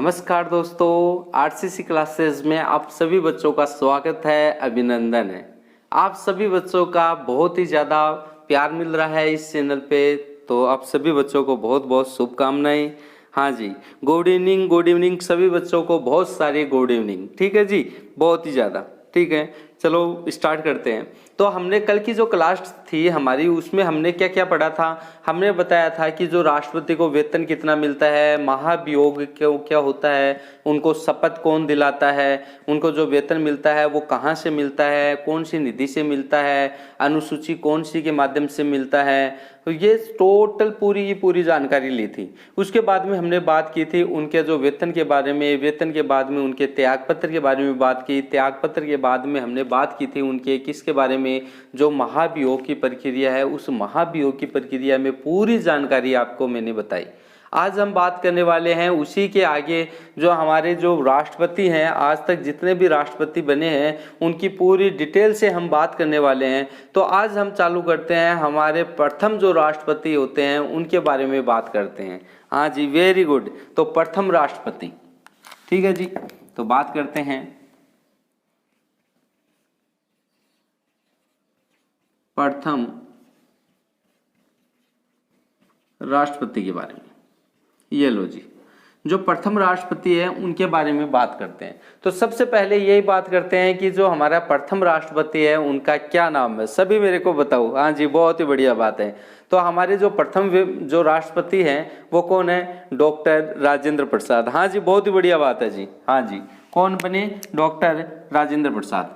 नमस्कार दोस्तों, RCC classes में आप सभी बच्चों का स्वागत है, अभिनंदन है। आप सभी बच्चों का बहुत ही ज़्यादा प्यार मिल रहा है इस चैनल पे, तो आप सभी बच्चों को बहुत बहुत शुभकामनाएं। हाँ जी, गुड इवनिंग सभी बच्चों को, बहुत सारी गुड इवनिंग। ठीक है जी, बहुत ही ज़्यादा। ठीक है, चलो स्टार्ट करते हैं। तो हमने कल की जो क्लास थी हमारी, उसमें हमने क्या क्या पढ़ा था। हमने बताया था कि जो राष्ट्रपति को वेतन कितना मिलता है, महाभियोग क्यों क्या होता है, उनको शपथ कौन दिलाता है, उनको जो वेतन मिलता है वो कहाँ से मिलता है, कौन सी निधि से मिलता है, अनुसूची कौन सी के माध्यम से मिलता है। तो ये टोटल पूरी की पूरी जानकारी ली थी। उसके बाद में हमने बात की थी उनके जो वेतन के बारे में, वेतन के बाद में उनके त्यागपत्र के बारे में बात की, त्यागपत्र के बाद में हमने बात की थी उनके किसके बारे में, जो महाभियोग की प्रक्रिया है, उस महाभियोग की प्रक्रिया में पूरी जानकारी आपको मैंने बताई। आज हम बात करने वाले हैं उसी के आगे, जो हमारे जो राष्ट्रपति हैं, आज तक जितने भी राष्ट्रपति बने हैं उनकी पूरी डिटेल से हम बात करने वाले हैं। तो आज हम चालू करते हैं, हमारे प्रथम जो राष्ट्रपति होते हैं उनके बारे में बात करते हैं। हाँ जी, वेरी गुड। तो प्रथम राष्ट्रपति, ठीक है जी, तो बात करते हैं प्रथम राष्ट्रपति के बारे में। ये लो जी, जो प्रथम राष्ट्रपति है उनके बारे में बात करते हैं। तो सबसे पहले यही बात करते हैं कि जो हमारा प्रथम राष्ट्रपति है उनका क्या नाम है, सभी मेरे को बताओ। हाँ जी, बहुत ही बढ़िया बात है। तो हमारे जो प्रथम जो राष्ट्रपति हैं वो कौन है, डॉक्टर राजेंद्र प्रसाद। हाँ जी, बहुत ही बढ़िया बात है जी। हाँ जी, कौन बने, डॉक्टर राजेंद्र प्रसाद।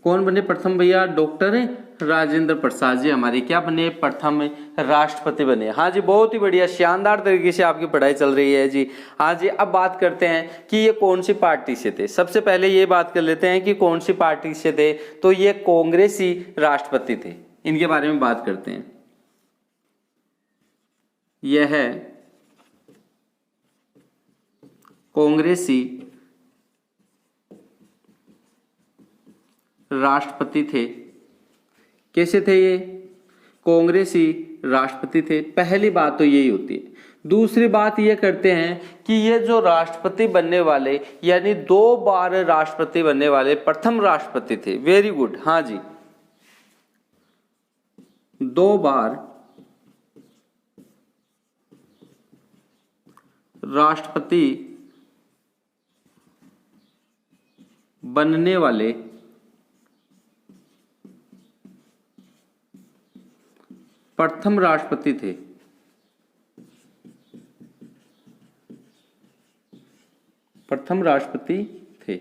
कौन बने प्रथम भैया, डॉक्टर राजेंद्र प्रसाद जी हमारे क्या बने, प्रथम राष्ट्रपति बने। हाँ जी, बहुत ही बढ़िया, शानदार तरीके से आपकी पढ़ाई चल रही है जी। हाँ जी, अब बात करते हैं कि ये कौन सी पार्टी से थे। सबसे पहले ये बात कर लेते हैं कि कौन सी पार्टी से थे। तो ये कांग्रेसी राष्ट्रपति थे, इनके बारे में बात करते हैं। यह है कांग्रेसी राष्ट्रपति थे। कैसे थे ये, कांग्रेसी राष्ट्रपति थे। पहली बात तो यही होती है। दूसरी बात ये करते हैं कि ये जो राष्ट्रपति बनने वाले, यानी 2 बार राष्ट्रपति बनने वाले प्रथम राष्ट्रपति थे। Very good. हाँ जी, 2 बार राष्ट्रपति बनने वाले प्रथम राष्ट्रपति थे। प्रथम राष्ट्रपति थे।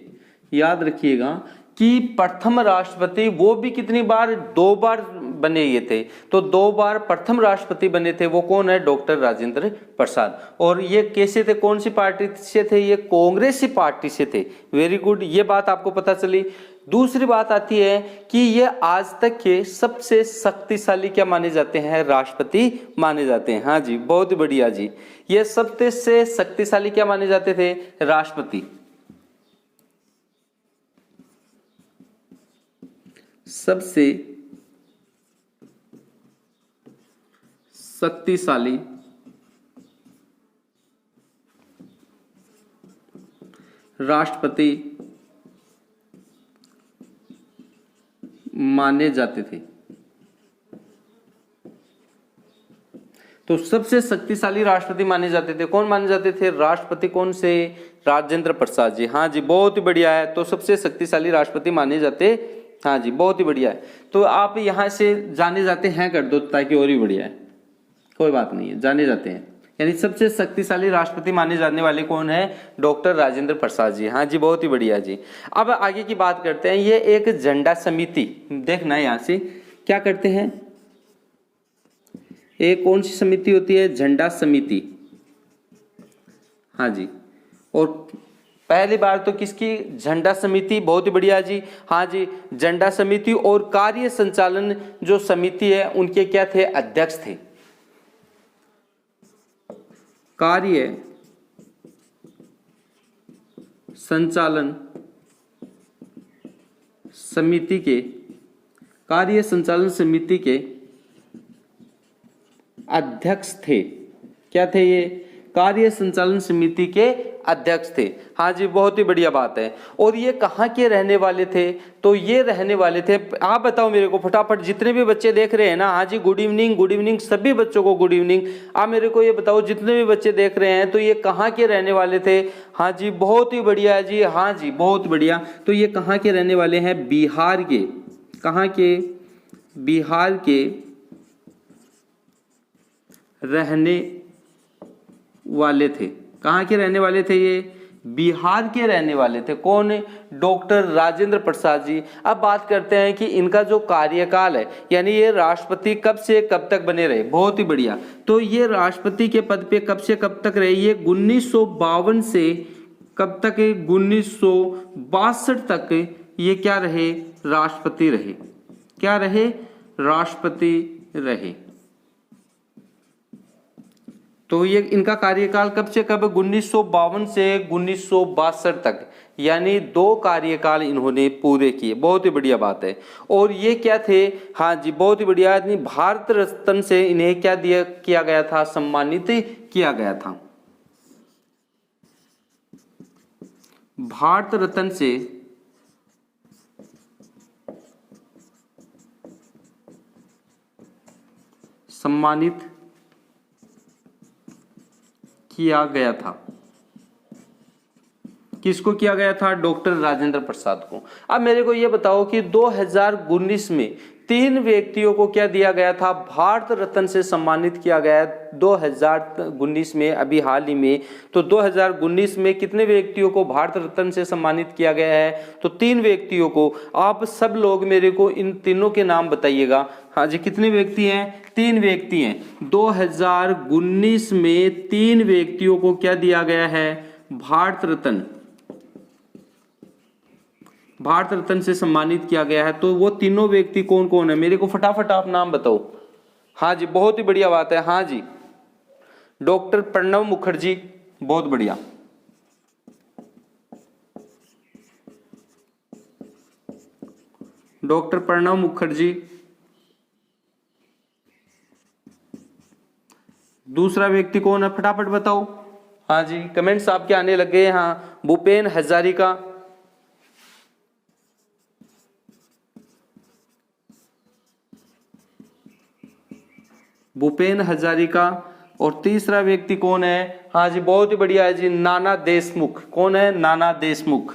याद रखिएगा कि प्रथम राष्ट्रपति वो भी कितनी बार, 2 बार बने ये थे। तो 2 बार प्रथम राष्ट्रपति बने थे, वो कौन है, डॉक्टर राजेंद्र प्रसाद। और ये कैसे थे, कौन सी पार्टी से थे, ये कांग्रेसी पार्टी से थे। वेरी गुड, ये बात आपको पता चली। दूसरी बात आती है कि ये आज तक के सबसे शक्तिशाली क्या माने जाते हैं, राष्ट्रपति माने जाते हैं। हाँ जी, बहुत बढ़िया जी, ये सबसे शक्तिशाली क्या माने जाते थे, राष्ट्रपति। सबसे शक्तिशाली राष्ट्रपति माने जाते थे। तो सबसे शक्तिशाली राष्ट्रपति माने जाते थे, कौन माने जाते थे, राष्ट्रपति कौन से, राजेंद्र प्रसाद जी। हाँ जी, बहुत ही बढ़िया है। तो सबसे शक्तिशाली राष्ट्रपति माने जाते, हाँ जी, बहुत ही बढ़िया है। तो आप यहां से जाने जाते हैं कर दो ताकि और भी बढ़िया है, कोई बात नहीं है, जाने जाते हैं। यानी सबसे शक्तिशाली राष्ट्रपति माने जाने वाले कौन है, डॉक्टर राजेंद्र प्रसाद जी। हाँ जी, बहुत ही बढ़िया जी। अब आगे की बात करते हैं। ये एक झंडा समिति, देखना यहां से क्या करते हैं, एक कौन सी समिति होती है, झंडा समिति। हाँ जी, और पहली बार तो किसकी, झंडा समिति, बहुत ही बढ़िया जी। हाँ जी, झंडा समिति। और कार्य संचालन जो समिति है उनके क्या थे, अध्यक्ष थे। कार्य संचालन समिति के कार्य संचालन समिति के अध्यक्ष थे। क्या थे ये? कार्य संचालन समिति के अध्यक्ष थे। हाँ जी, बहुत ही बढ़िया बात है। और ये कहाँ के रहने वाले थे? तो ये रहने वाले थे, आप बताओ मेरे को फटाफट, जितने भी बच्चे देख रहे हैं ना। हाँ जी, गुड इवनिंग, गुड इवनिंग सभी बच्चों को, गुड इवनिंग। आप मेरे को ये बताओ, जितने भी बच्चे देख रहे हैं, तो ये कहाँ के रहने वाले थे? हाँ जी, बहुत ही बढ़िया है जी, हाँ जी, बहुत बढ़िया। तो ये कहाँ के रहने वाले हैं? बिहार के। कहाँ के? बिहार के रहने वाले थे। कहाँ के रहने वाले थे ये? बिहार के रहने वाले थे। कौन? डॉक्टर राजेंद्र प्रसाद जी। अब बात करते हैं कि इनका जो कार्यकाल है, यानी ये राष्ट्रपति कब से कब तक बने रहे। बहुत ही बढ़िया। तो ये राष्ट्रपति के पद पे कब से कब तक रहे? ये 1952 से कब तक? 1962 तक ये क्या रहे? राष्ट्रपति रहे। क्या रहे? राष्ट्रपति रहे। तो ये इनका कार्यकाल कब से कब? 1952 से 1962 तक, यानी 2 कार्यकाल इन्होंने पूरे किए। बहुत ही बढ़िया बात है। और ये क्या थे? हाँ जी, बहुत ही बढ़िया। भारत रत्न से इन्हें क्या किया गया था? सम्मानित किया गया था। भारत रत्न से सम्मानित किया गया था। किसको किया गया था? डॉक्टर राजेंद्र प्रसाद को। अब मेरे को ये बताओ कि 2019 में 3 व्यक्तियों को क्या दिया गया था? भारत रत्न से सम्मानित किया गया 2019 में, अभी हाल ही में। तो 2019 में कितने व्यक्तियों को भारत रत्न से सम्मानित किया गया है? तो 3 व्यक्तियों को। आप सब लोग मेरे को इन तीनों के नाम बताइएगा। हाँ जी, कितने व्यक्ति हैं? 3 व्यक्ति हैं। 2019 में 3 व्यक्तियों को क्या दिया गया है? भारत रत्न। भारत रत्न से सम्मानित किया गया है। तो वो तीनों व्यक्ति कौन कौन है? मेरे को फटाफट आप नाम बताओ। हाँ जी, बहुत ही बढ़िया बात है। हाँ जी, डॉक्टर प्रणब मुखर्जी, बहुत बढ़िया। डॉक्टर प्रणब मुखर्जी। दूसरा व्यक्ति कौन है? फटाफट बताओ। हाँ जी, कमेंट्स आपके आने लग गए। हाँ, भूपेन हजारिका। भूपेन हजारिका। और तीसरा व्यक्ति कौन है? हाँ जी, बहुत ही बढ़िया है जी, नाना देशमुख। कौन है? नाना देशमुख।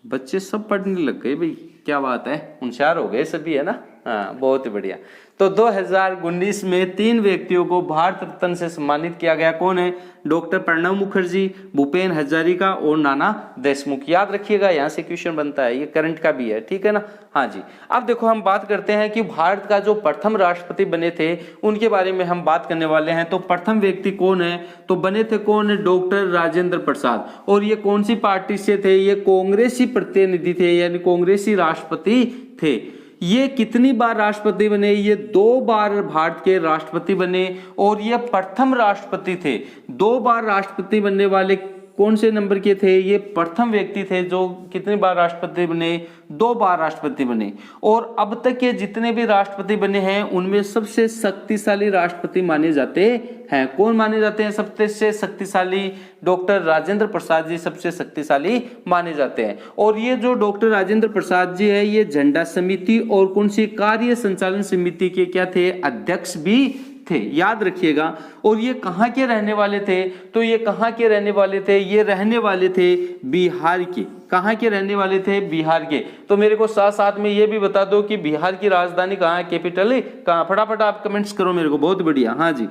बच्चे सब पढ़ने लग गए भाई, क्या बात है, होशियार हो गए सभी, है ना। हाँ, बहुत ही बढ़िया। तो 2019 में 3 व्यक्तियों को भारत रत्न से सम्मानित किया गया। कौन है? डॉक्टर प्रणब मुखर्जी, भूपेन हजारिका और नाना देशमुख। याद रखिएगा, यहाँ से क्वेश्चन बनता है, ये करंट का भी है, ठीक है ना। हाँ जी, अब देखो हम बात करते हैं कि भारत का जो प्रथम राष्ट्रपति बने थे उनके बारे में हम बात करने वाले हैं। तो प्रथम व्यक्ति कौन है? तो बने थे कौन? डॉक्टर राजेंद्र प्रसाद। और ये कौन सी पार्टी से थे? ये कांग्रेसी प्रतिनिधि थे, यानी कांग्रेसी राष्ट्रपति थे। ये कितनी बार राष्ट्रपति बने? ये 2 बार भारत के राष्ट्रपति बने। और ये प्रथम राष्ट्रपति थे। 2 बार राष्ट्रपति बनने वाले कौन से नंबर के थे? ये प्रथम व्यक्ति थे जो कितनी बार राष्ट्रपति बने? 2 बार राष्ट्रपति बने। और अब तक के जितने भी राष्ट्रपति बने हैं उनमें सबसे शक्तिशाली राष्ट्रपति माने जाते हैं। कौन माने जाते हैं सबसे शक्तिशाली? डॉक्टर राजेंद्र प्रसाद जी सबसे शक्तिशाली माने जाते हैं। और ये जो डॉक्टर राजेंद्र प्रसाद जी है, ये झंडा समिति और कौन सी कार्य संचालन समिति के क्या थे? अध्यक्ष भी थे, याद रखिएगा। और ये कहाँ के रहने वाले थे? तो ये कहाँ के रहने वाले थे? ये रहने वाले थे बिहार के। कहाँ के रहने वाले थे? बिहार के। तो मेरे को साथ साथ में ये भी बता दो कि बिहार की राजधानी कहाँ है, कैपिटल कहाँ? फटाफट आप कमेंट्स करो मेरे को, बहुत बढ़िया। हाँ जी,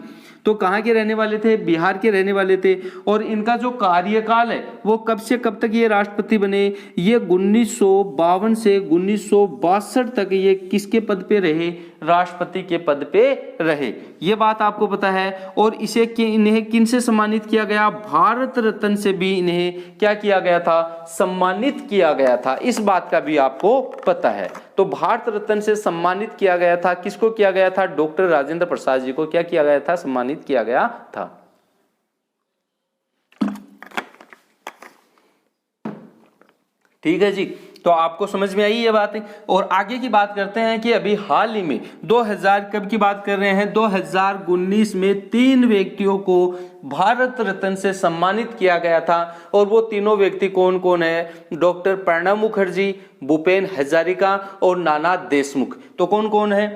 तो कहाँ के रहने वाले थे? बिहार के रहने वाले थे। और इनका जो कार्यकाल है वो कब से कब तक ये राष्ट्रपति बने? ये 1952 से 1962 तक ये किसके पद पे रहे? राष्ट्रपति के पद पे रहे। ये बात आपको पता है। और इसे इन्हें किन से सम्मानित किया गया? भारत रत्न से भी इन्हें क्या किया गया था? सम्मानित किया गया था। इस बात का भी आपको पता है। तो भारत रत्न से सम्मानित किया गया था। किसको किया गया था? डॉक्टर राजेंद्र प्रसाद जी को क्या किया गया था? सम्मानित किया गया था। ठीक है जी, तो आपको समझ में आई ये बात है। और आगे की बात करते हैं कि अभी हाल ही में 2000 कब की बात कर रहे हैं, 2019 में 3 व्यक्तियों को भारत रत्न से सम्मानित किया गया था। और वो तीनों व्यक्ति कौन कौन है, डॉक्टर प्रणब मुखर्जी, भूपेन हजारिका और नाना देशमुख। तो कौन कौन है,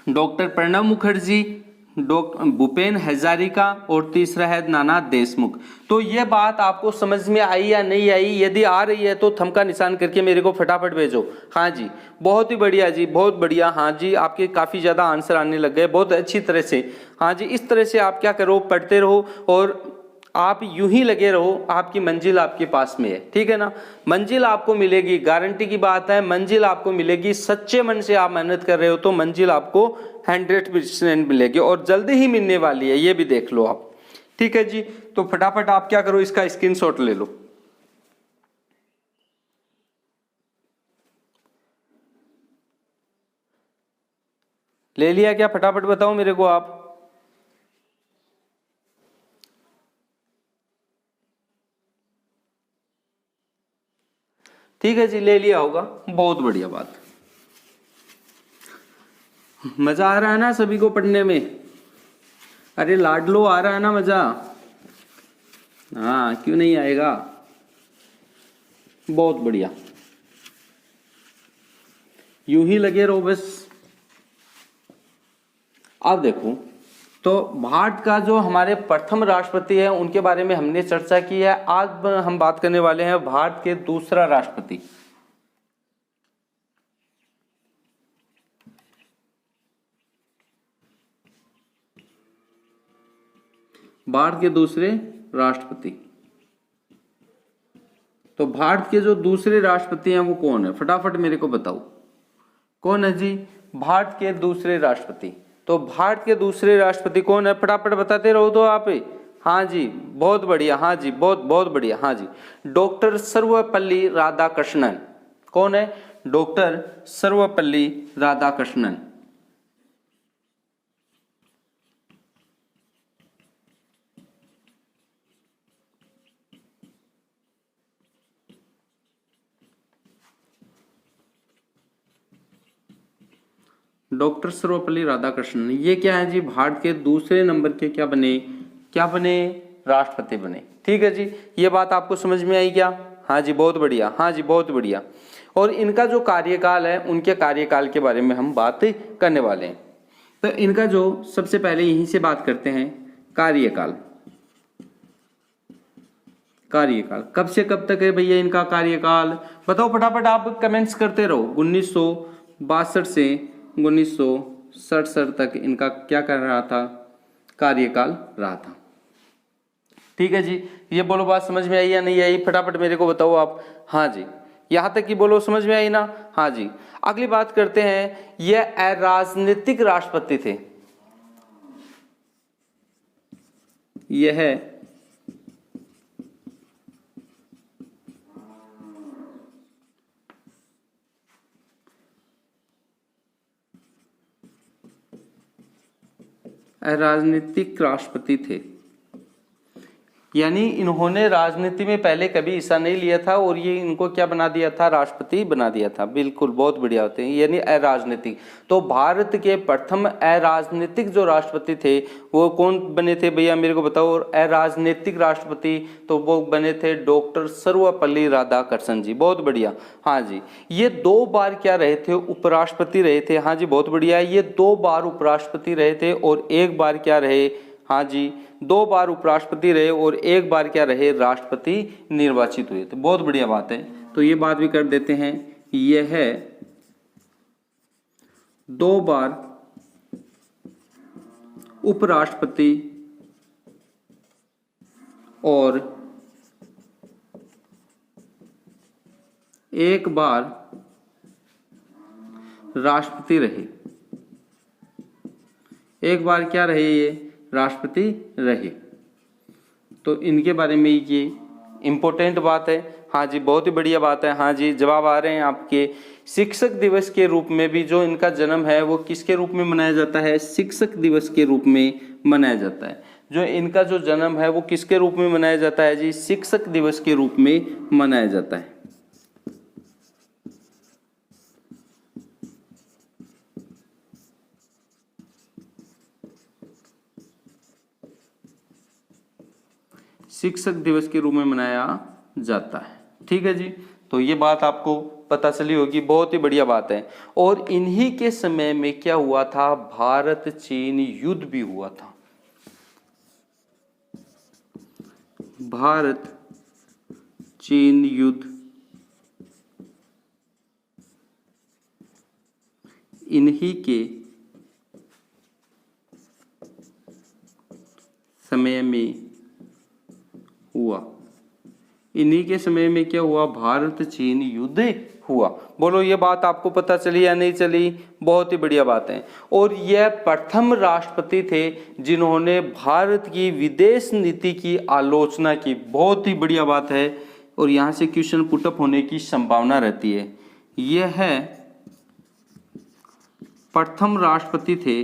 डॉक्टर प्रणब मुखर्जी, भूपेन हजारिका और तीसरा है नाना देशमुख। तो ये बात आपको समझ में आई या नहीं आई, यदि आ रही है तो थंब का निशान करके मेरे को फटाफट भेजो। हाँ जी, बहुत ही बढ़िया जी, बहुत बढ़िया। हाँ जी, आपके काफ़ी ज़्यादा आंसर आने लग गए, बहुत अच्छी तरह से। हाँ जी, इस तरह से आप क्या करो, पढ़ते रहो और आप यूं ही लगे रहो, आपकी मंजिल आपके पास में है। ठीक है ना, मंजिल आपको मिलेगी, गारंटी की बात है, मंजिल आपको मिलेगी। सच्चे मन से आप मेहनत कर रहे हो तो मंजिल आपको 100% मिलेगी और जल्दी ही मिलने वाली है, ये भी देख लो आप। ठीक है जी, तो फटाफट आप क्या करो, इसका स्क्रीनशॉट ले लो। ले लिया क्या, फटाफट बताओ मेरे को आप। ठीक है जी, ले लिया होगा, बहुत बढ़िया बात। मजा आ रहा है ना सभी को पढ़ने में, अरे लाडलो आ रहा है ना मजा। हाँ, क्यों नहीं आएगा, बहुत बढ़िया, यूं ही लगे रहो बस। अब देखो, तो भारत का जो हमारे प्रथम राष्ट्रपति है उनके बारे में हमने चर्चा की है। आज हम बात करने वाले हैं भारत के दूसरा राष्ट्रपति। भारत के दूसरे राष्ट्रपति, तो भारत के जो दूसरे राष्ट्रपति हैं वो कौन है, फटाफट मेरे को बताओ। कौन है जी भारत के दूसरे राष्ट्रपति, तो भारत के दूसरे राष्ट्रपति कौन है, फटाफट बताते रहो तो आप। हाँ जी, बहुत बढ़िया, हाँ जी, बहुत बहुत बढ़िया। हाँ जी, डॉक्टर सर्वपल्ली राधाकृष्णन। कौन है, डॉक्टर सर्वपल्ली राधाकृष्णन। डॉक्टर सर्वपल्ली राधाकृष्णन, ये क्या है जी, भारत के दूसरे नंबर के क्या बने, राष्ट्रपति बने। ठीक है जी, ये बात आपको समझ में आई क्या। हाँ जी, बहुत बढ़िया, हाँ जी, बहुत बढ़िया। और इनका जो कार्यकाल है, उनके कार्यकाल के बारे में हम बात करने वाले हैं। तो इनका जो सबसे पहले यहीं से बात करते हैं, कार्यकाल कब से कब तक है भैया इनका कार्यकाल, बताओ फटाफट, आप कमेंट्स करते रहो। 1962 से 1967 तक इनका क्या कर रहा था, कार्यकाल रहा था। ठीक है जी, ये बोलो बात समझ में आई या नहीं आई, फटाफट मेरे को बताओ आप। हाँ जी, यहां तक की बोलो, समझ में आई ना। हाँ जी, अगली बात करते हैं, ये अराजनीतिक राष्ट्रपति थे। यह है राजनीतिक राष्ट्रपति थे, यानी इन्होंने राजनीति में पहले कभी हिस्सा नहीं लिया था और ये इनको क्या बना दिया था, राष्ट्रपति बना दिया था। बिल्कुल, बहुत बढ़िया होते हैं, यानी अराजनीतिक। तो भारत के प्रथम अराजनीतिक जो राष्ट्रपति थे वो कौन बने थे भैया, मेरे को बताओ। और अराजनीतिक राष्ट्रपति तो वो बने थे डॉक्टर सर्वपल्ली राधाकृष्णन जी, बहुत बढ़िया। हाँ जी, ये 2 बार क्या रहे थे, उपराष्ट्रपति रहे थे। हाँ जी, बहुत बढ़िया, ये 2 बार उपराष्ट्रपति रहे थे और 1 बार क्या रहे, हाँ जी, 2 बार उपराष्ट्रपति रहे और 1 बार क्या रहे, राष्ट्रपति निर्वाचित हुए थे। बहुत बढ़िया बात है, तो ये बात भी कर देते हैं, यह है 2 बार उपराष्ट्रपति और 1 बार राष्ट्रपति रहे। 1 बार क्या रहे, ये राष्ट्रपति रहे। तो इनके बारे में ये इम्पोर्टेंट बात है। हाँ जी, बहुत ही बढ़िया बात है। हाँ जी, जवाब आ रहे हैं आपके। शिक्षक दिवस के रूप में भी जो इनका जन्म है वो किसके रूप में मनाया जाता है, शिक्षक दिवस के रूप में मनाया जाता है। जो इनका जो जन्म है वो किसके रूप में मनाया जाता है जी, शिक्षक दिवस के रूप में मनाया जाता है। शिक्षक दिवस के रूप में मनाया जाता है। ठीक है जी, तो ये बात आपको पता चली होगी, बहुत ही बढ़िया बात है। और इन्हीं के समय में क्या हुआ था, भारत चीन युद्ध भी हुआ था। भारत चीन युद्ध इन्हीं के समय में हुआ। इन्हीं के समय में क्या हुआ, भारत चीन युद्ध हुआ। बोलो ये बात आपको पता चली या नहीं चली, बहुत ही बढ़िया बात है। और यह प्रथम राष्ट्रपति थे जिन्होंने भारत की विदेश नीति की आलोचना की। बहुत ही बढ़िया बात है, और यहाँ से क्वेश्चन पुटअप होने की संभावना रहती है। यह है प्रथम राष्ट्रपति थे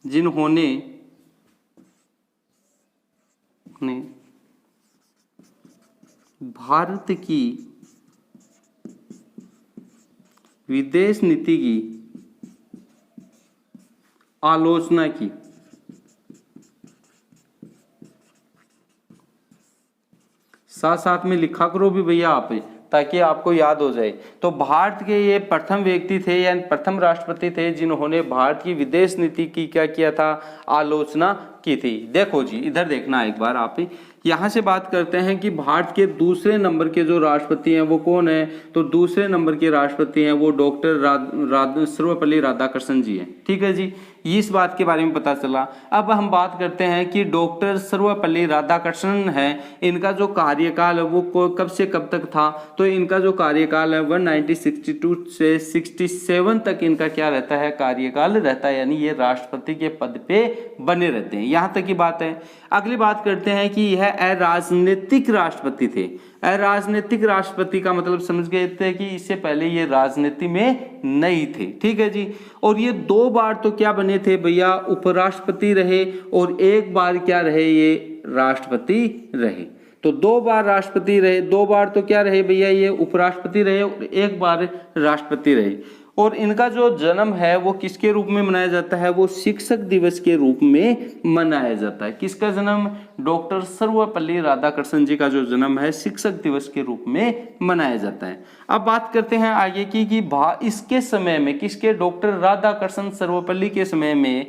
जिन्होंने भारत की विदेश नीति की आलोचना की। साथ साथ में लिखा करो भी भैया आप, ताकि आपको याद हो जाए। तो भारत के ये प्रथम व्यक्ति थे या प्रथम राष्ट्रपति थे जिन्होंने भारत की विदेश नीति की क्या किया था, आलोचना की थी। देखो जी, इधर देखना एक बार आप, यहाँ से बात करते हैं कि भारत के दूसरे नंबर के जो राष्ट्रपति हैं वो कौन है। तो दूसरे नंबर के राष्ट्रपति हैं वो डॉक्टर सर्वपल्ली राधाकृष्णन जी हैं। ठीक है जी, इस बात के बारे में पता चला। अब हम बात करते हैं कि डॉक्टर सर्वपल्ली राधाकृष्णन है, इनका जो कार्यकाल है वो कब से कब तक था। तो इनका जो कार्यकाल है 1962 से 67 तक इनका क्या रहता है, कार्यकाल रहता है, यानी ये राष्ट्रपति के पद पे बने रहते हैं। यहाँ तक की बात है। अगली बात करते हैं कि यह अराजनीतिक राष्ट्रपति थे। अराजनीतिक राष्ट्रपति का मतलब समझ गए थे कि इससे पहले ये राजनीति में नहीं थे। ठीक है जी, और ये 2 बार तो क्या बने थे भैया, उपराष्ट्रपति रहे, और 1 बार क्या रहे, ये राष्ट्रपति रहे। तो 2 बार राष्ट्रपति रहे, 2 बार तो क्या रहे भैया, ये उपराष्ट्रपति रहे, और 1 बार राष्ट्रपति रहे। और इनका जो जन्म है वो किसके रूप में मनाया जाता है, वो शिक्षक दिवस के रूप में मनाया जाता है। किसका जन्म, डॉक्टर सर्वपल्ली राधाकृष्णन जी का जो जन्म है शिक्षक दिवस के रूप में मनाया जाता है। अब बात करते हैं आगे की कि इसके समय में, किसके, डॉक्टर राधाकृष्णन सर्वपल्ली के समय में,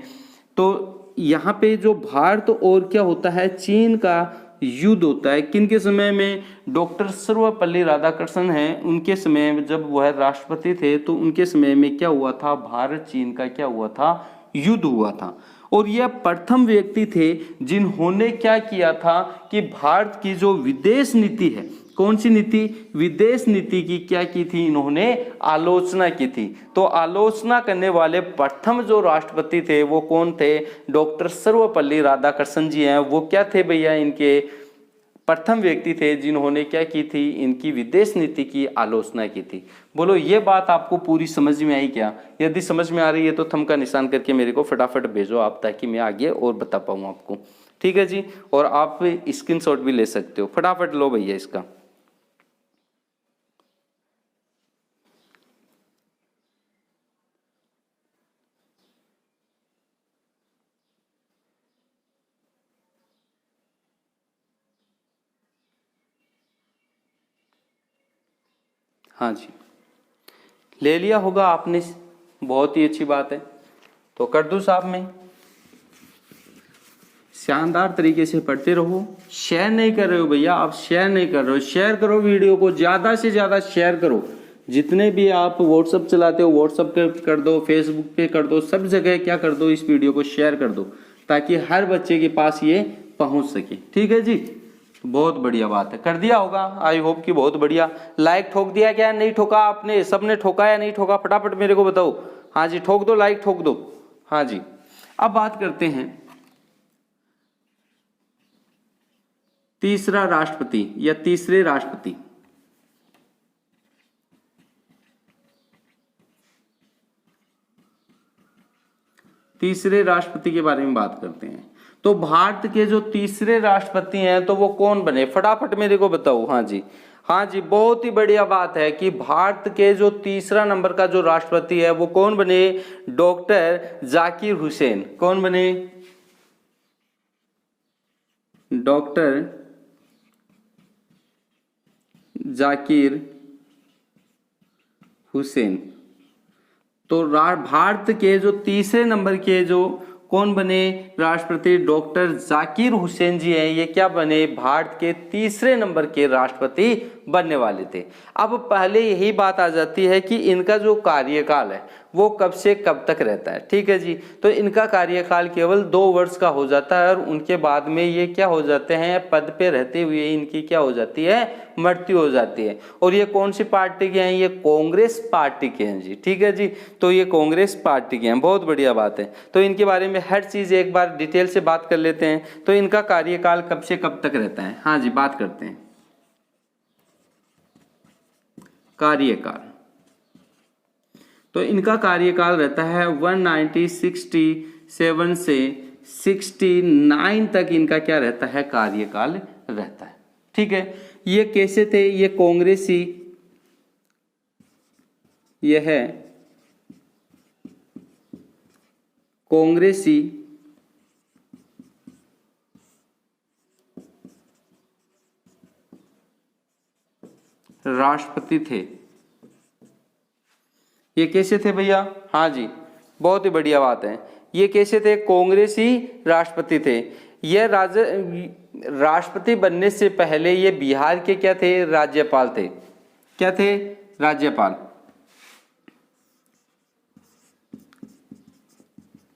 तो यहाँ पे जो भारत और क्या होता है, चीन का युद्ध होता है। किनके समय में, डॉक्टर सर्वपल्ली राधाकृष्णन हैं, उनके समय में जब वह राष्ट्रपति थे तो उनके समय में क्या हुआ था, भारत चीन का क्या हुआ था, युद्ध हुआ था। और यह प्रथम व्यक्ति थे जिन्होंने क्या किया था कि भारत की जो विदेश नीति है, कौन सी नीति, विदेश नीति की क्या की थी, इन्होंने आलोचना की थी। तो आलोचना करने वाले प्रथम जो राष्ट्रपति थे वो कौन थे, डॉक्टर सर्वपल्ली राधाकृष्णन जी हैं। वो क्या थे भैया, इनके प्रथम व्यक्ति थे जिन्होंने क्या की थी, इनकी विदेश नीति की आलोचना की थी। बोलो ये बात आपको पूरी समझ में आई क्या? यदि समझ में आ रही है तो थंब का निशान करके मेरे को फटाफट भेजो आप, ताकि मैं आगे और बता पाऊँ आपको। ठीक है जी, और आप स्क्रीनशॉट भी ले सकते हो, फटाफट लो भैया इसका। हाँ जी, ले लिया होगा आपने, बहुत ही अच्छी बात है। तो कर दूं साहब मैं, शानदार तरीके से पढ़ते रहो। शेयर नहीं कर रहे हो भैया आप, शेयर नहीं कर रहे हो, शेयर करो वीडियो को, ज़्यादा से ज़्यादा शेयर करो। जितने भी आप व्हाट्सअप चलाते हो व्हाट्सअप पे कर दो, फेसबुक पे कर दो, सब जगह क्या कर दो, इस वीडियो को शेयर कर दो, ताकि हर बच्चे के पास ये पहुँच सके। ठीक है जी, बहुत बढ़िया बात है, कर दिया होगा, आई होप कि बहुत बढ़िया। लाइक ठोक दिया क्या, नहीं ठोका आपने, सबने ठोका या नहीं ठोका, फटाफट मेरे को बताओ। हाँ जी ठोक दो, लाइक ठोक दो। हाँ जी, अब बात करते हैं तीसरा राष्ट्रपति या तीसरे राष्ट्रपति। तीसरे राष्ट्रपति के बारे में बात करते हैं। तो भारत के जो तीसरे राष्ट्रपति हैं तो वो कौन बने, फटाफट मेरे को बताओ। हाँ जी, हाँ जी, बहुत ही बढ़िया बात है कि भारत के जो तीसरा नंबर का जो राष्ट्रपति है वो कौन बने? डॉक्टर जाकिर हुसैन। कौन बने? डॉक्टर जाकिर हुसैन। तो भारत के जो तीसरे नंबर के जो कौन बने राष्ट्रपति? डॉक्टर जाकिर हुसैन जी हैं, ये क्या बने? भारत के तीसरे नंबर के राष्ट्रपति बनने वाले थे। अब पहले यही बात आ जाती है कि इनका जो कार्यकाल है वो कब से कब तक रहता है। ठीक है जी, तो इनका कार्यकाल केवल 2 वर्ष का हो जाता है और उनके बाद में ये क्या हो जाते हैं? पद पे रहते हुए इनकी क्या हो जाती है? मृत्यु हो जाती है। और ये कौन सी पार्टी के हैं? ये कांग्रेस पार्टी के हैं जी। ठीक है जी, तो ये कांग्रेस पार्टी के हैं। बहुत बढ़िया बात है। तो इनके बारे में हर चीज एक बार डिटेल से बात कर लेते हैं। तो इनका कार्यकाल कब से कब तक रहता है? हाँ जी, बात करते हैं। कार्यकाल, तो इनका कार्यकाल रहता है 1967 से 69 तक इनका क्या रहता है? कार्यकाल रहता है। ठीक है, ये कैसे थे? ये कांग्रेसी, यह है कांग्रेसी राष्ट्रपति थे। ये कैसे थे भैया? हाँ जी, बहुत ही बढ़िया बात है। ये कैसे थे? कांग्रेसी राष्ट्रपति थे। ये राष्ट्रपति बनने से पहले ये बिहार के क्या थे? राज्यपाल थे। क्या थे? राज्यपाल।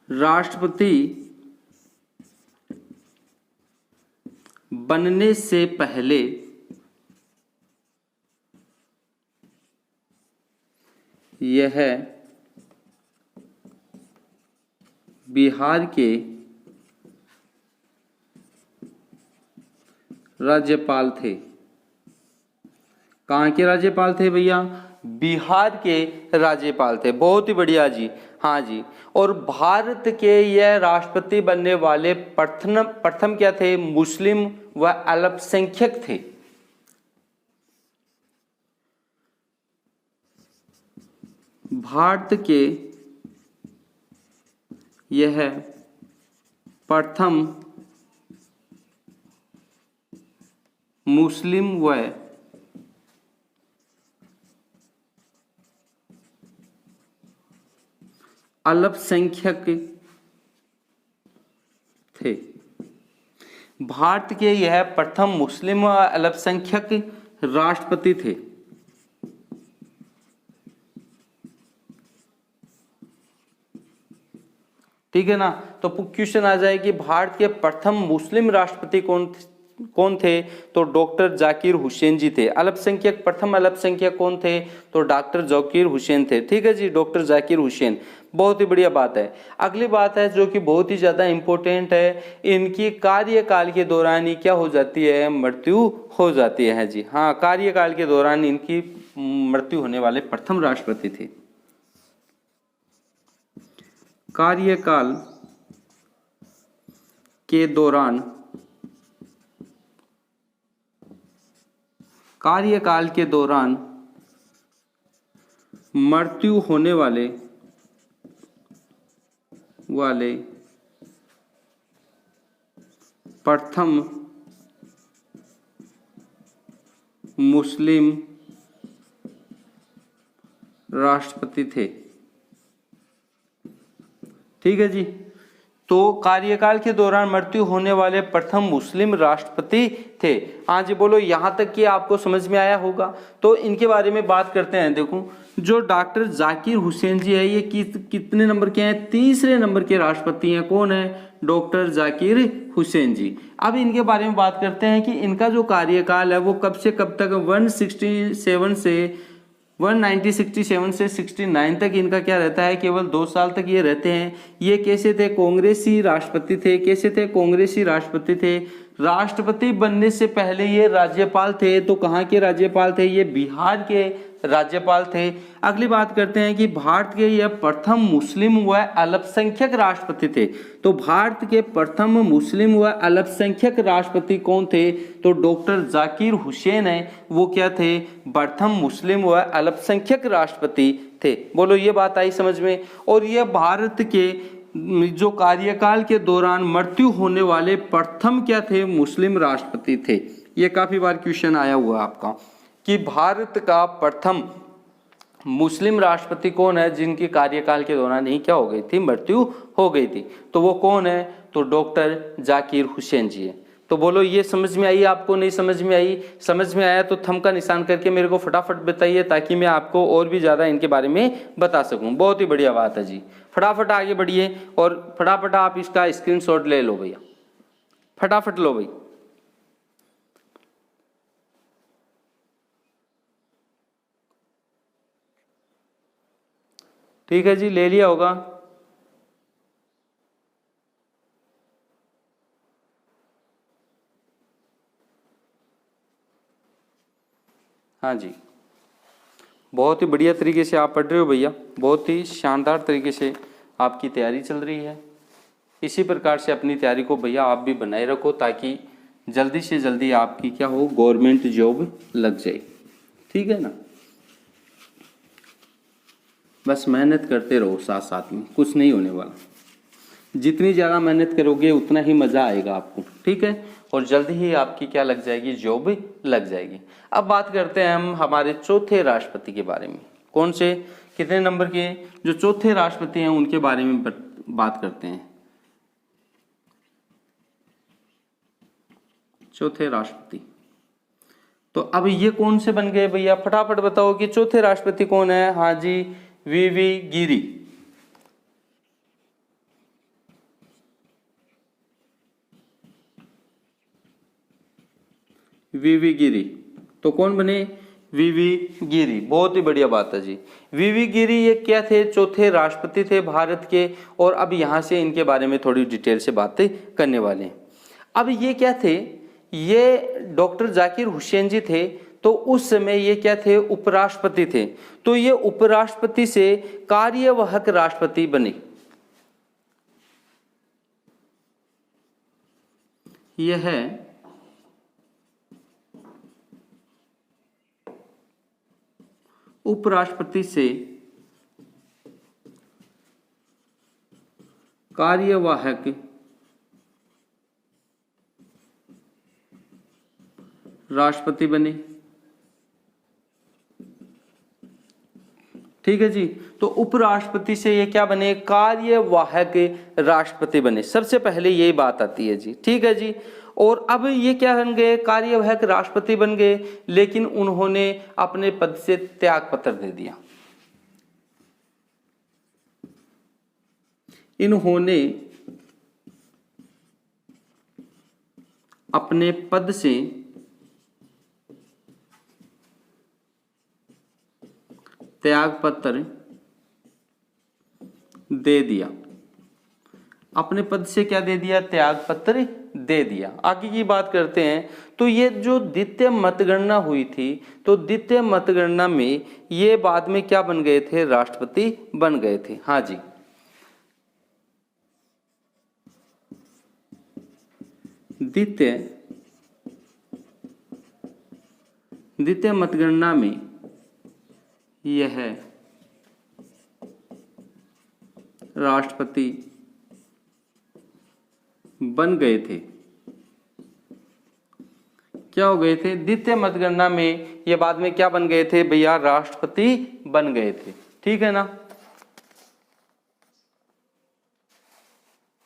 राष्ट्रपति बनने से पहले यह बिहार के राज्यपाल थे। कहाँ के राज्यपाल थे भैया? बिहार के राज्यपाल थे। बहुत ही बढ़िया जी। हाँ जी, और भारत के यह राष्ट्रपति बनने वाले प्रथम क्या थे? मुस्लिम व अल्पसंख्यक थे। भारत के यह प्रथम मुस्लिम व अल्पसंख्यक थे। भारत के यह प्रथम मुस्लिम व अल्पसंख्यक राष्ट्रपति थे। ठीक है ना, तो क्वेश्चन आ जाए कि भारत के प्रथम मुस्लिम राष्ट्रपति कौन थे? तो डॉक्टर जाकिर हुसैन जी थे। अल्पसंख्यक, प्रथम अल्पसंख्यक कौन थे? तो डॉक्टर जाकिर हुसैन थे। ठीक है जी, डॉक्टर जाकिर हुसैन। बहुत ही बढ़िया बात है। अगली बात है जो कि बहुत ही ज्यादा इंपॉर्टेंट है, इनकी कार्यकाल के दौरान ही क्या हो जाती है? मृत्यु हो जाती है जी। हाँ, कार्यकाल के दौरान इनकी मृत्यु होने वाले प्रथम राष्ट्रपति थे। कार्यकाल के दौरान मृत्यु होने वाले प्रथम मुस्लिम राष्ट्रपति थे। ठीक है जी, तो कार्यकाल के दौरान मृत्यु होने वाले प्रथम मुस्लिम राष्ट्रपति थे। हाँ जी, बोलो, यहां तक कि आपको समझ में आया होगा। तो इनके बारे में बात करते हैं। देखो, जो डॉक्टर जाकिर हुसैन जी है, ये कितने नंबर के हैं? तीसरे नंबर के राष्ट्रपति हैं। कौन है? डॉक्टर जाकिर हुसैन जी। अब इनके बारे में बात करते हैं कि इनका जो कार्यकाल है वो कब से कब तक? 1967 से 69 तक इनका क्या रहता है? केवल 2 साल तक ये रहते हैं। ये कैसे थे? कांग्रेसी राष्ट्रपति थे। कैसे थे? कांग्रेसी राष्ट्रपति थे। राष्ट्रपति बनने से पहले ये राज्यपाल थे। तो कहाँ के राज्यपाल थे? ये बिहार के राज्यपाल थे। अगली बात करते हैं कि भारत के यह प्रथम मुस्लिम व अल्पसंख्यक राष्ट्रपति थे। तो भारत के प्रथम मुस्लिम व अल्पसंख्यक राष्ट्रपति कौन थे? तो डॉक्टर जाकिर हुसैन है, वो क्या थे? प्रथम मुस्लिम व अल्पसंख्यक राष्ट्रपति थे। बोलो ये बात आई समझ में? और यह भारत के जो कार्यकाल के दौरान मृत्यु होने वाले प्रथम क्या थे? मुस्लिम राष्ट्रपति थे। ये काफी बार क्वेश्चन आया हुआ आपका कि भारत का प्रथम मुस्लिम राष्ट्रपति कौन है जिनके कार्यकाल के दौरान ही क्या हो गई थी? मृत्यु हो गई थी। तो वो कौन है? तो डॉक्टर जाकिर हुसैन जी है। तो बोलो ये समझ में आई आपको? नहीं समझ में आई? समझ में आया तो थंब का निशान करके मेरे को फटाफट बताइए ताकि मैं आपको और भी ज़्यादा इनके बारे में बता सकूं। बहुत ही बढ़िया बात है जी। फटाफट आगे बढ़िए और फटाफट आप इसका स्क्रीनशॉट ले लो भैया, फटाफट लो भाई। ठीक है जी, ले लिया होगा। हाँ जी, बहुत ही बढ़िया तरीके से आप पढ़ रहे हो भैया, बहुत ही शानदार तरीके से आपकी तैयारी चल रही है। इसी प्रकार से अपनी तैयारी को भैया आप भी बनाए रखो ताकि जल्दी से जल्दी आपकी क्या हो? गवर्नमेंट जॉब लग जाए। ठीक है ना? बस मेहनत करते रहो साथ साथ में, कुछ नहीं होने वाला। जितनी ज़्यादा मेहनत करोगे उतना ही मज़ा आएगा आपको। ठीक है? और जल्दी ही आपकी क्या लग जाएगी? जॉब लग जाएगी। अब बात करते हैं हम हमारे चौथे राष्ट्रपति के बारे में। कौन से? कितने नंबर के? जो चौथे राष्ट्रपति हैं उनके बारे में बात करते हैं। चौथे राष्ट्रपति, तो अब ये कौन से बन गए भैया? फटाफट बताओ कि चौथे राष्ट्रपति कौन है? हाँ जी, वीवी गिरी। वीवी गिरी, तो कौन बने? वीवी गिरी। बहुत ही बढ़िया बात है जी। वीवी गिरी ये क्या थे? चौथे राष्ट्रपति थे भारत के। और अब यहाँ से इनके बारे में थोड़ी डिटेल से बातें करने वाले हैं। अब ये क्या थे? ये डॉक्टर जाकिर हुसैन जी थे। तो उस समय ये क्या थे? उपराष्ट्रपति थे। तो ये उपराष्ट्रपति से कार्यवाहक राष्ट्रपति बने। यह है उपराष्ट्रपति से कार्यवाहक राष्ट्रपति बने। ठीक है जी। तो उपराष्ट्रपति से ये क्या बने? कार्यवाहक राष्ट्रपति बने। सबसे पहले यही बात आती है जी। ठीक है जी। और अब ये क्या बन गए? कार्यवाहक राष्ट्रपति बन गए, लेकिन उन्होंने अपने पद से त्याग पत्र दे दिया। इन्होंने अपने पद से त्याग पत्र दे दिया। अपने पद से क्या दे दिया? त्याग पत्र दे दिया। आगे की बात करते हैं। तो ये जो द्वितीय मतगणना हुई थी, तो द्वितीय मतगणना में ये बाद में क्या बन गए थे? राष्ट्रपति बन गए थे। हाँ जी। द्वितीय मतगणना में यह राष्ट्रपति बन गए थे। क्या हो गए थे? द्वितीय मतगणना में ये बाद में क्या बन गए थे भैया? राष्ट्रपति बन गए थे। ठीक है ना?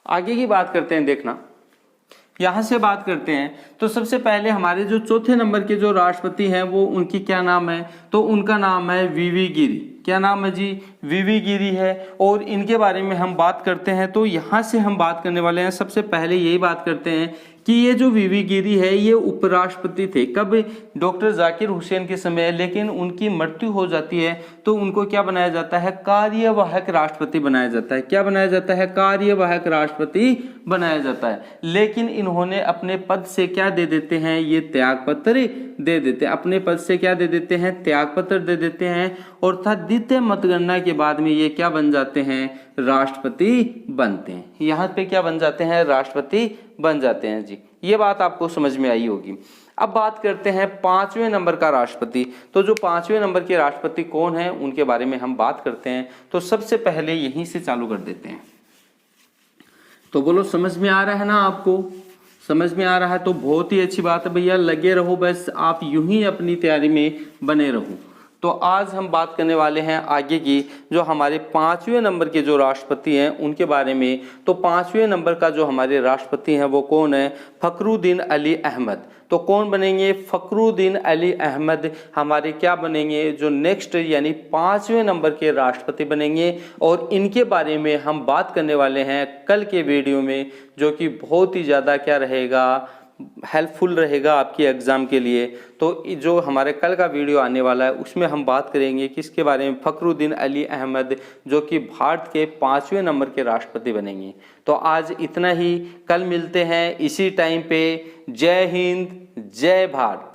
आगे की बात करते हैं। देखना, यहां से बात करते हैं। तो सबसे पहले हमारे जो चौथे नंबर के जो राष्ट्रपति हैं वो उनकी क्या नाम है? तो उनका नाम है वीवी गिरी। क्या नाम है जी? वीवी गिरी है। और इनके बारे में हम बात करते हैं। तो यहाँ से हम बात करने वाले हैं। सबसे पहले यही बात करते हैं कि ये जो वीवी गिरी है ये उपराष्ट्रपति थे। कब? डॉक्टर जाकिर हुसैन के समय। लेकिन उनकी मृत्यु हो जाती है तो उनको क्या बनाया जाता है? कार्यवाहक राष्ट्रपति बनाया जाता है। क्या बनाया जाता है? कार्यवाहक राष्ट्रपति बनाया जाता है। लेकिन इन्होंने अपने पद से क्या दे देते हैं? ये त्याग पत्र दे देते हैं, अपने पद से क्या दे देते हैं, त्यागपत्र दे देते हैं, और था द्वितीय मतगणना के बाद में ये क्या बन जाते हैं, राष्ट्रपति बनते हैं। यहाँ पे क्या बन जाते हैं, राष्ट्रपति बन जाते हैं जी। ये बात आपको समझ में आई होगी। अब बात करते हैं 5वें नंबर का राष्ट्रपति। तो जो 5वें नंबर के राष्ट्रपति कौन है, उनके बारे में हम बात करते हैं। तो सबसे पहले यहीं से चालू कर देते हैं। तो बोलो समझ में आ रहा है ना आपको? समझ में आ रहा है तो बहुत ही अच्छी बात है भैया, लगे रहो, बस आप यूं ही अपनी तैयारी में बने रहो। तो आज हम बात करने वाले हैं आगे की, जो हमारे 5वें नंबर के जो राष्ट्रपति हैं उनके बारे में। तो 5वें नंबर का जो हमारे राष्ट्रपति हैं वो कौन है, फखरुद्दीन अली अहमद। तो कौन बनेंगे, फखरुद्दीन अली अहमद हमारे क्या बनेंगे, जो नेक्स्ट यानी 5वें नंबर के राष्ट्रपति बनेंगे। और इनके बारे में हम बात करने वाले हैं कल के वीडियो में, जो कि बहुत ही ज़्यादा क्या रहेगा, हेल्पफुल रहेगा आपके एग्जाम के लिए। तो जो हमारे कल का वीडियो आने वाला है उसमें हम बात करेंगे किसके बारे में, फखरुद्दीन अली अहमद, जो कि भारत के 5वें नंबर के राष्ट्रपति बनेंगे। तो आज इतना ही, कल मिलते हैं इसी टाइम पे। जय हिंद, जय भारत।